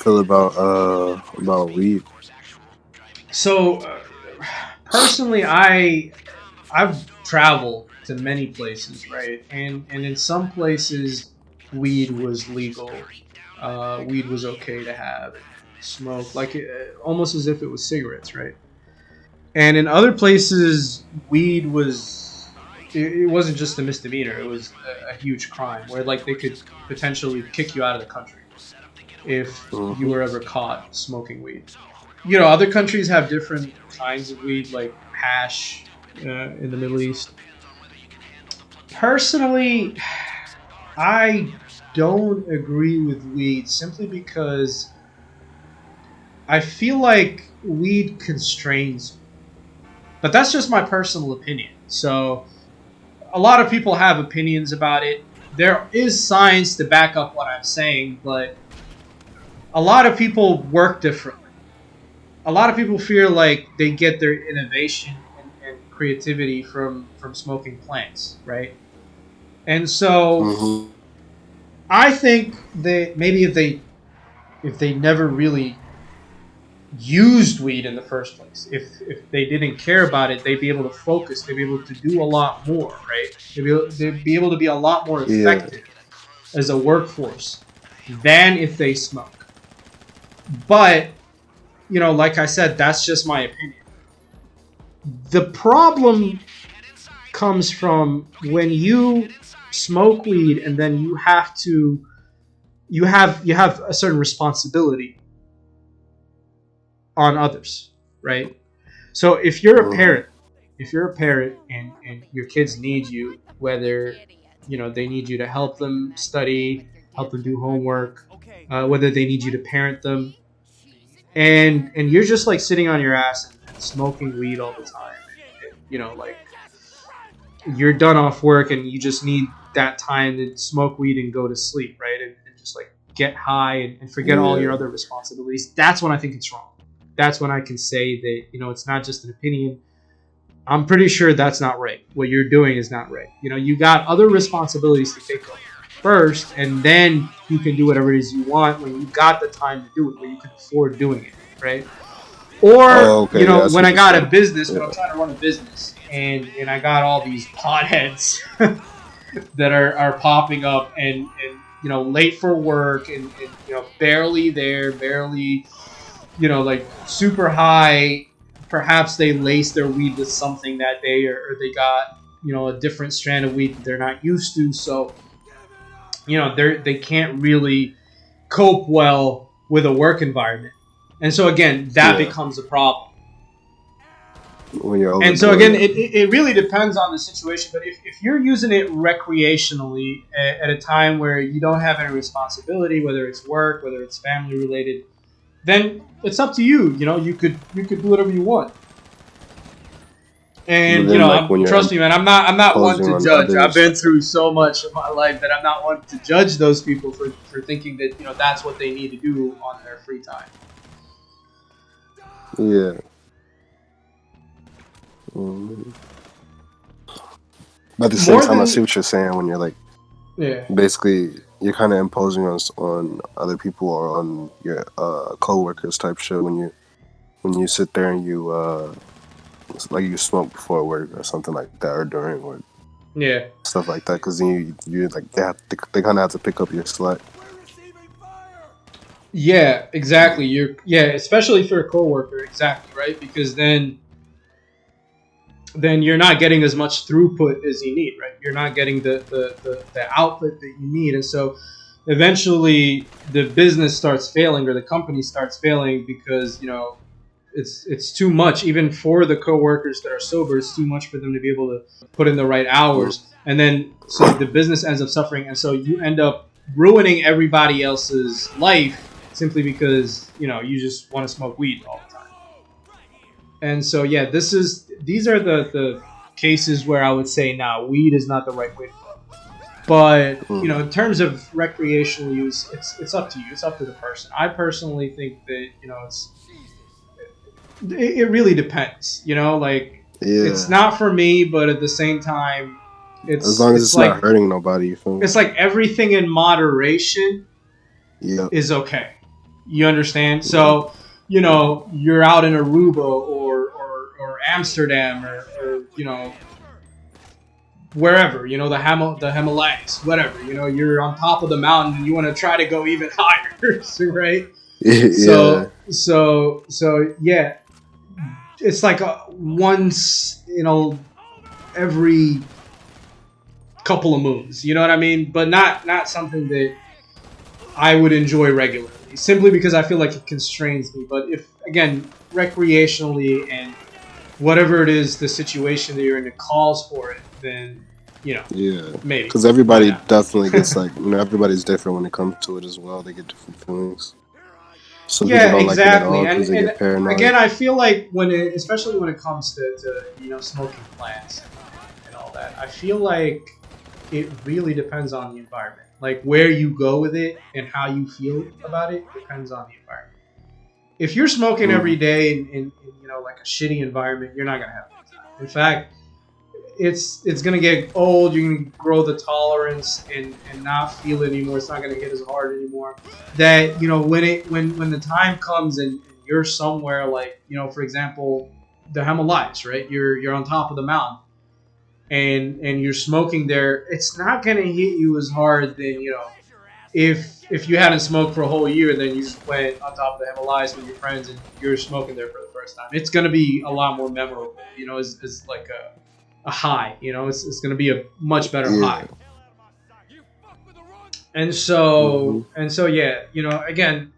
feel about weed? So, personally, I've traveled to many places, right? And in some places, weed was legal. Weed was okay to have and smoke, like almost as if it was cigarettes, right? And in other places, weed was it wasn't just a misdemeanor; it was a huge crime where like they could potentially kick you out of the country if you Hmm. were ever caught smoking weed. Other countries have different kinds of weed, like hash in the Middle East. Personally, I don't agree with weed simply because I feel like weed constrains me. But that's just my personal opinion. So a lot of people have opinions about it. There is science to back up what I'm saying, but a lot of people work differently. A lot of people feel like they get their innovation and creativity from smoking plants, right? And so Hmm. I think that maybe if they never really used weed in the first place, if they didn't care about it, they'd be able to focus, they'd be able to do a lot more, right? They'd be able to be a lot more Yeah. effective as a workforce than if they smoke. But like I said, that's just my opinion. The problem comes from when you smoke weed and then you have a certain responsibility on others, right? So Hmm. if you're a parent and your kids need you, whether they need you to help them study, help them do homework, whether they need you to parent them, and you're just like sitting on your ass and smoking weed all the time, and like you're done off work and you just need that time to smoke weed and go to sleep, right? And just like get high and forget all your Yeah. other responsibilities. That's when I think it's wrong. That's when I can say that, it's not just an opinion. I'm pretty sure that's not right. What you're doing is not right. You got other responsibilities to take up first, and then you can do whatever it is you want when you got the time to do it, when you can afford doing it, right? Or Oh, okay. Yeah, I see when what I you're got a saying. business, when I'm Yeah. trying to run a business, and I got all these potheads that are popping up and late for work and barely there, barely like super high. Perhaps they lace their weed with something that day, or they got a different strand of weed that they're not used to. So they can't really cope well with a work environment, and so again that Yeah. becomes a problem. When you're And so overdoing again, it. it really depends on the situation. But if you're using it recreationally at a time where you don't have any responsibility, whether it's work, whether it's family related, then it's up to you. You could do whatever you want. But And then, like, when you're trust me, man, I'm not one imposing to on judge. I've others, been through so much of my life that I'm not one to judge those people for thinking that that's what they need to do on their free time. yeah. Mhm. But at the same More time, I see than what you're saying when you're like, yeah, basically, you're kind of imposing on other people or on your coworkers type shit when you sit there and you it's like you smoke before work or something like that or during work, yeah. stuff like that, because then you like they kind of have to pick up your slack. Yeah, Yeah. exactly. Especially for a coworker, exactly, right? Because then you're not getting as much throughput as you need, right? You're not getting the output that you need. And so eventually the business starts failing or the company starts failing because, it's too much even for the coworkers that are sober. It's too much for them to be able to put in the right Mm. hours. And then so the business ends up suffering, and so you end up ruining everybody else's life simply because, you just want to smoke weed all the time. And so yeah, these are the cases where I would say now weed is not the right way to go. But Mm. in terms of recreational use, it's up to you. It's up to the person. I personally think that it really depends. Like it's Yeah. not for me, but at the same time, As it's long as it's it's not like hurting nobody, you feel me? it's like everything in moderation Yep. is okay. You understand? Yeah. So, you know, you're out in Aruba or Amsterdam or you know wherever, you know, the Himalayas, whatever. You know, you're on top of the mountain and you want to try to go even higher, right? Yeah. So yeah, it's like a once, you know, every couple of moons. You know what I mean? But not something that I would enjoy regularly, simply because I feel like it constrains me. But if again, recreationally and whatever it is, the situation that you're in that calls for it, then you know Yeah. maybe Because why everybody not? definitely gets like, everybody's different when it comes to it as well. They get different feelings. Some people Yeah, don't like it at exactly. all because they And get paranoid. again, I feel like when it, especially when it comes to you know smoking plants and all that, I feel like it really depends on the environment. Like where you go with it and how you feel about it depends on the environment. If you're smoking Hmm. every day in you know like a shitty environment, you're not gonna have a good time. In fact, it's gonna get old. You're gonna grow the tolerance and not feel it anymore. It's not gonna hit as hard anymore. That you know when the time comes and you're somewhere like you know for example the Himalayas, right? You're on top of the mountain and you're smoking there. It's not gonna hit you as hard than you know if you hadn't smoked for a whole year, then you just went on top of the Himalayas with your friends and you're smoking there for the first time. It's gonna be a lot more memorable. You know, it's like a high. You know, it's going to be a much better high. Yeah. Hmm. And so yeah, you know, again,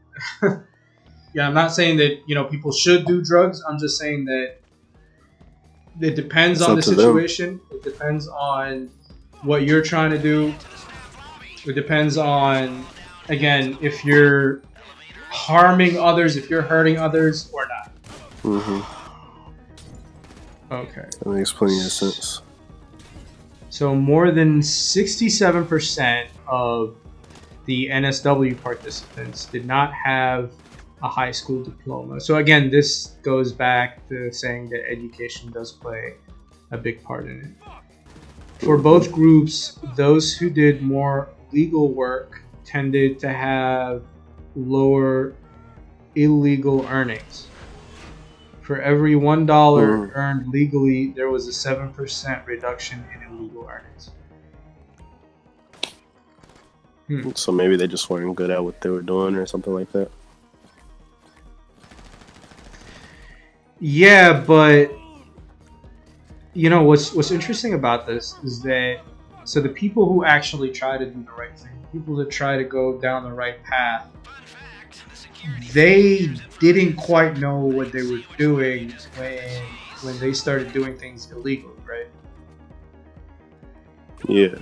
yeah, I'm not saying that you know people should do drugs. I'm just saying that it depends It's on up the to them. situation. It depends on what you're trying to do. It depends on again if you're harming others, if you're hurting others or not. Hmm. Okay. That makes plenty of sense. So more than 67% of the NSW participants did not have a high school diploma. So again, this goes back to saying that education does play a big part in it. For Hmm. both groups, those who did more legal work tended to have lower illegal earnings. For every $1 Hmm. earned legally, there was a 7% reduction in illegal earnings. Hmm. So maybe they just weren't good at what they were doing or something like that. Yeah, but you know what's interesting about this is that so the people who actually try to do the right thing, people that try to go down the right path, they didn't quite know what they were doing when they started doing things illegally, right? Yeah.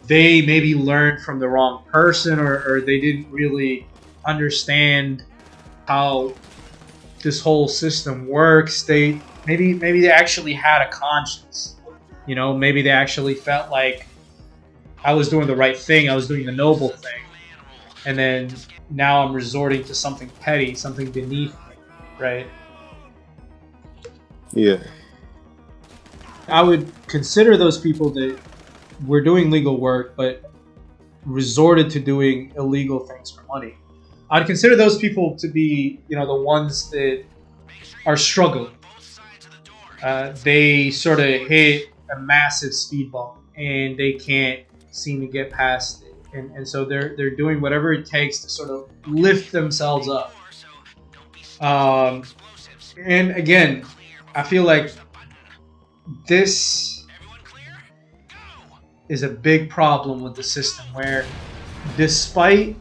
They maybe learned from the wrong person or they didn't really understand how this whole system works. Maybe they actually had a conscience. You know, maybe they actually felt like I was doing the right thing, I was doing the noble thing, and then now I'm resorting to something petty, something beneath me, right? Yeah. I would consider those people that were doing legal work but resorted to doing illegal things for money. I'd consider those people to be, you know, the ones that are struggling. They sort of hit a massive speed bump and they can't seem to get past it, and so they're doing whatever it takes to sort of lift themselves up. Um, and again, I feel like this is a big problem with the system where, despite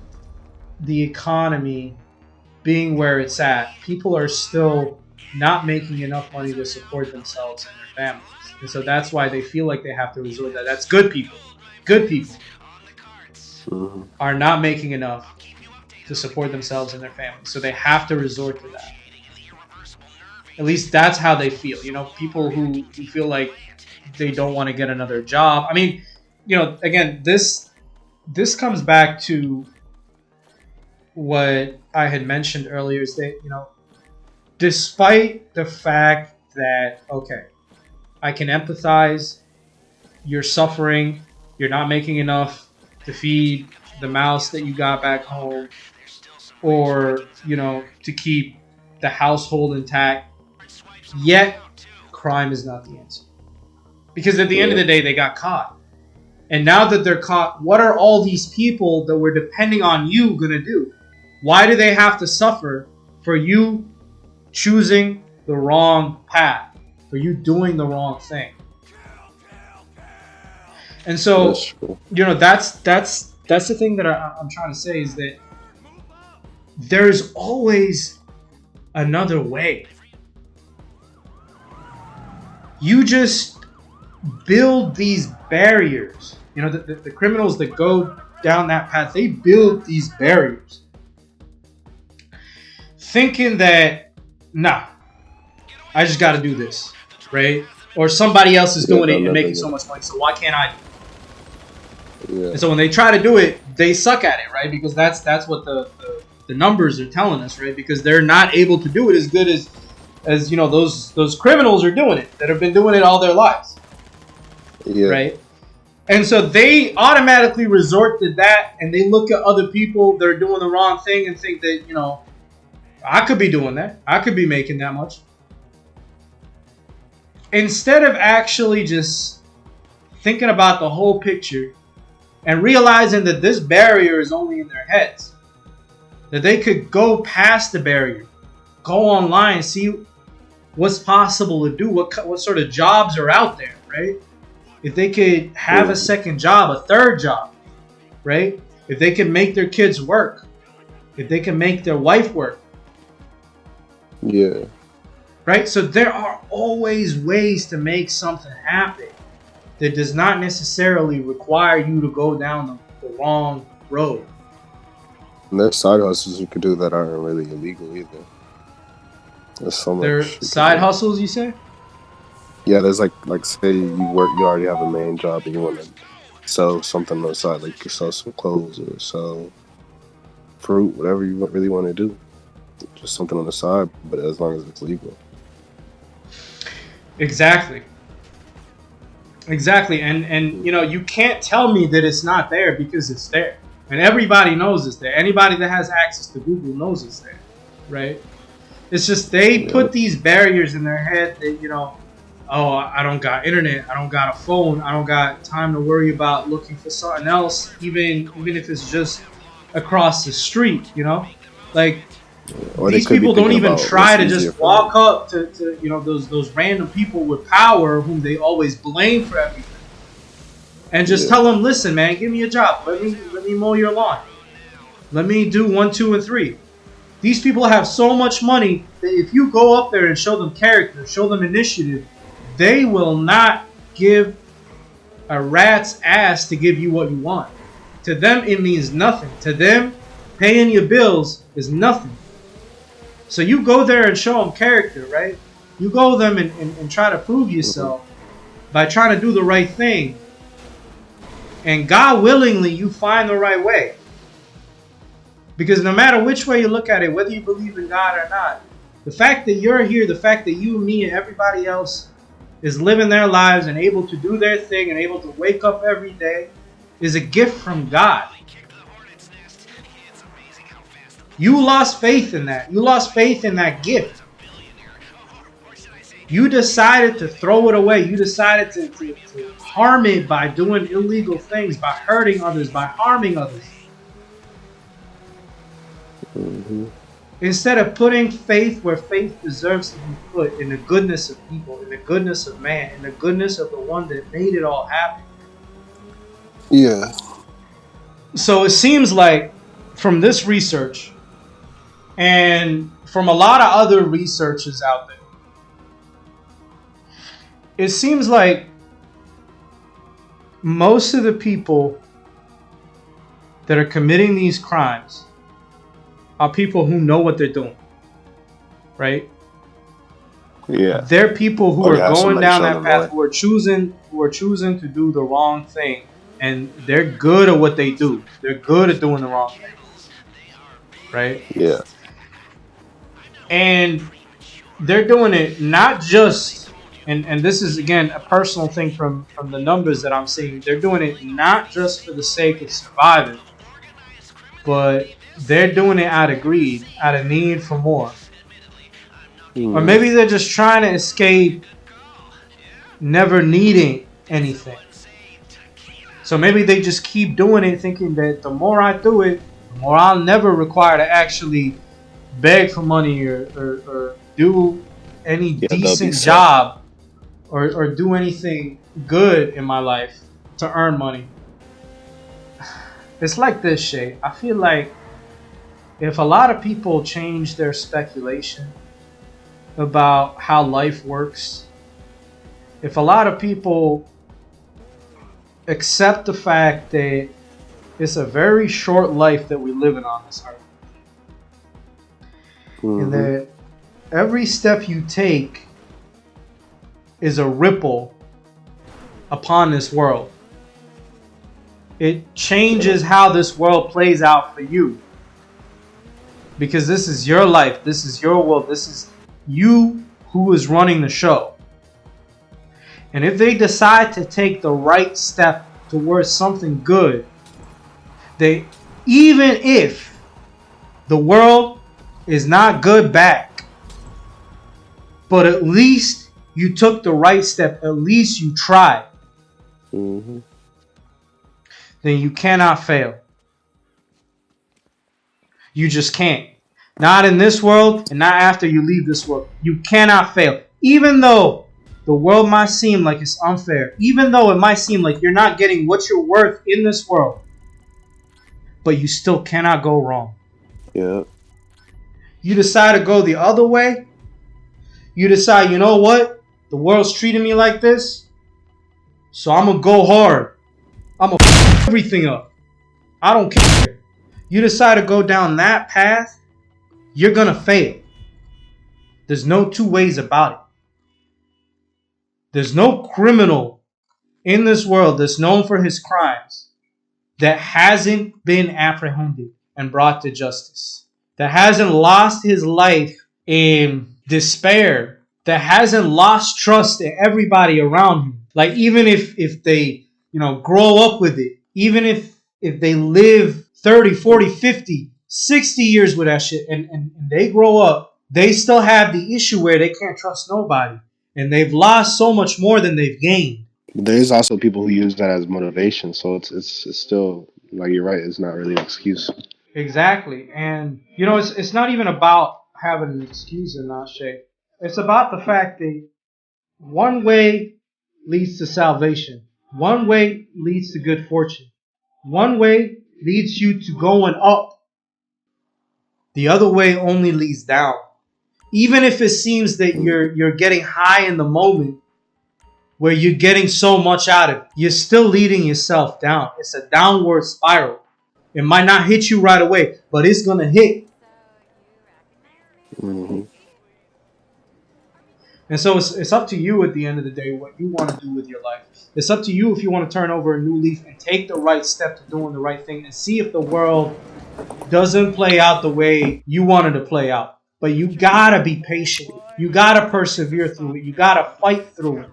the economy being where it's at, people are still not making enough money to support themselves and their families. And so that's why they feel like they have to resort to that. That's good people. Good people Hmm. are not making enough to support themselves and their families. So they have to resort to that. At least that's how they feel. You know, people who feel like they don't want to get another job. I mean, you know, again, this comes back to what I had mentioned earlier is that, you know, despite the fact that, okay, I can empathize, you're suffering, you're not making enough to feed the mouse that you got back home, or to keep the household intact. Yet crime is not the answer, because at the end of Yeah. the day they got caught. And now that they're caught, what are all these people that were depending on you going to do? Why do they have to suffer for you choosing the wrong path, for you doing the wrong thing? And That's so, true. that's the thing that I'm trying to say, is that there's always another way. You just build these barriers. The criminals that go down that path, they build these barriers, thinking that, nah, I just got to do this, right? Or somebody else is Yeah, doing they'll it and never making so get. much money, so why can't I do it? Yeah. And so when they try to do it, they suck at it, right? Because that's what the numbers are telling us, right? Because they're not able to do it as good as those criminals are doing it, that have been doing it all their lives, Yeah. right? And so they automatically resort to that, and they look at other people that are doing the wrong thing and think that, I could be doing that. I could be making that much. Instead of actually just thinking about the whole picture and realizing that this barrier is only in their heads, that they could go past the barrier, go online, see what's possible to do, what sort of jobs are out there, right? If they could have a second job, a third job, right? If they can make their kids work, if they can make their wife work, Yeah. right? So there are always ways to make something happen that does not necessarily require you to go down the wrong road. And there's side hustles you could do that aren't really illegal either. There's so much. They're side hustles, you say? Yeah, there's like say you already have a main job and you want to sell something on the side, like you sell some clothes or sell fruit, whatever you really want to do. Just something on the side, but as long as it's legal. Exactly. And you can't tell me that it's not there, because it's there. And everybody knows it's there. Anybody that has access to Google knows it's there, right? It's just they put these barriers in their head that, oh, I don't got internet, I don't got a phone, I don't got time to worry about looking for something else, even if it's just across the street, like, Or these people don't even try to just walk them. up to those random people with power whom they always blame for everything, and just tell them, listen, man, give me a job, let me mow your lawn, let me do 1, 2, and 3. These people have so much money that if you go up there and show them character, show them initiative, they will not give a rat's ass to give you what you want. To them, it means nothing. To them, paying your bills is nothing. So you go there and show them character, right? You go them and try to prove yourself by trying to do the right thing. And God willingly, you find the right way. Because no matter which way you look at it, whether you believe in God or not, the fact that you're here, the fact that you, me, and everybody else is living their lives and able to do their thing and able to wake up every day is a gift from God. You lost faith in that. You lost faith in that gift. You decided to throw it away. You decided to harm it by doing illegal things, by hurting others, by harming others. Mm-hmm. Instead of putting faith where faith deserves to be put, in the goodness of people, in the goodness of man, in the goodness of the one that made it all happen. Yeah. So it seems like from this research and from a lot of other researchers out there, it seems like most of the people that are committing these crimes are people who know what they're doing, right? Yeah. They're people who Or are you have going somebody down show that them the path, way. who are choosing to do the wrong thing, and they're good at what they do. They're good at doing the wrong thing, right? Yeah. And they're doing it not just, and this is again a personal thing from the numbers that I'm seeing. They're doing it not just for the sake of surviving, but they're doing it out of greed, out of need for more. Or Mm. maybe they're just trying to escape never needing anything. So maybe they just keep doing it thinking that the more I do it, the more I'll never require to actually beg for money or do any Yeah, they'll be decent set. job or do anything good in my life to earn money. It's like this, Shay. I feel like if a lot of people change their speculation about how life works, if a lot of people accept the fact that it's a very short life that we live in on this earth, and Mm-hmm. that every step you take is a ripple upon this world. It changes how this world plays out for you. Because this is your life, this is your world, this is you who is running the show. And if they decide to take the right step towards something good, they, even if the world is not good back, but at least you took the right step, at least you tried, Mm-hmm. then you cannot fail. You just can't. Not in this world and not after you leave this world. You cannot fail. Even though the world might seem like it's unfair, even though it might seem like you're not getting what you're worth in this world, but you still cannot go wrong. Yeah. You decide to go the other way. You decide, you know what? The world's treating me like this, so I'm going to go hard. I'm going to f everything up. I don't care. You decide to go down that path, you're going to fail. There's no two ways about it. There's no criminal in this world that's known for his crimes that hasn't been apprehended and brought to justice, that hasn't lost his life in despair, that hasn't lost trust in everybody around him. Like even if they, grow up with it, even if they live 30, 40, 50, 60 years with that shit and they grow up, they still have the issue where they can't trust nobody. And they've lost so much more than they've gained. But there's also people who use that as motivation, so it's still like you're right. It's not really an excuse. Exactly. And, it's not even about having an excuse or not, Shay. It's about the fact that one way leads to salvation, one way leads to good fortune, one way leads you to going up, the other way only leads down. Even if it seems that you're getting high in the moment, where you're getting so much out of it, you're still leading yourself down. It's a downward spiral. It might not hit you right away, but it's going to hit. Mm-hmm. And so it's up to you at the end of the day what you want to do with your life. It's up to you if you want to turn over a new leaf and take the right step to doing the right thing and see if the world doesn't play out the way you wanted to play out. But you gotta be patient. You gotta persevere through it. You gotta fight through it.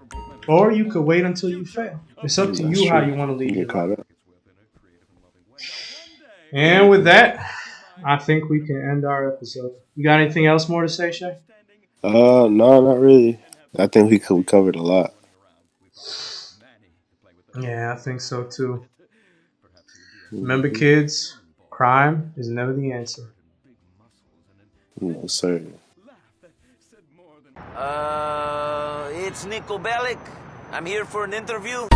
Or you could wait until you fail. It's up to That's you how true. you want to You lead get your life. caught up. And with that, I think we can end our episode. You got anything else more to say, Shay? No, not really. I think we covered a lot. Yeah, I think so too. Remember, Mm-hmm. kids, crime is never the answer. No, sir. It's Nico Bellic. I'm here for an interview.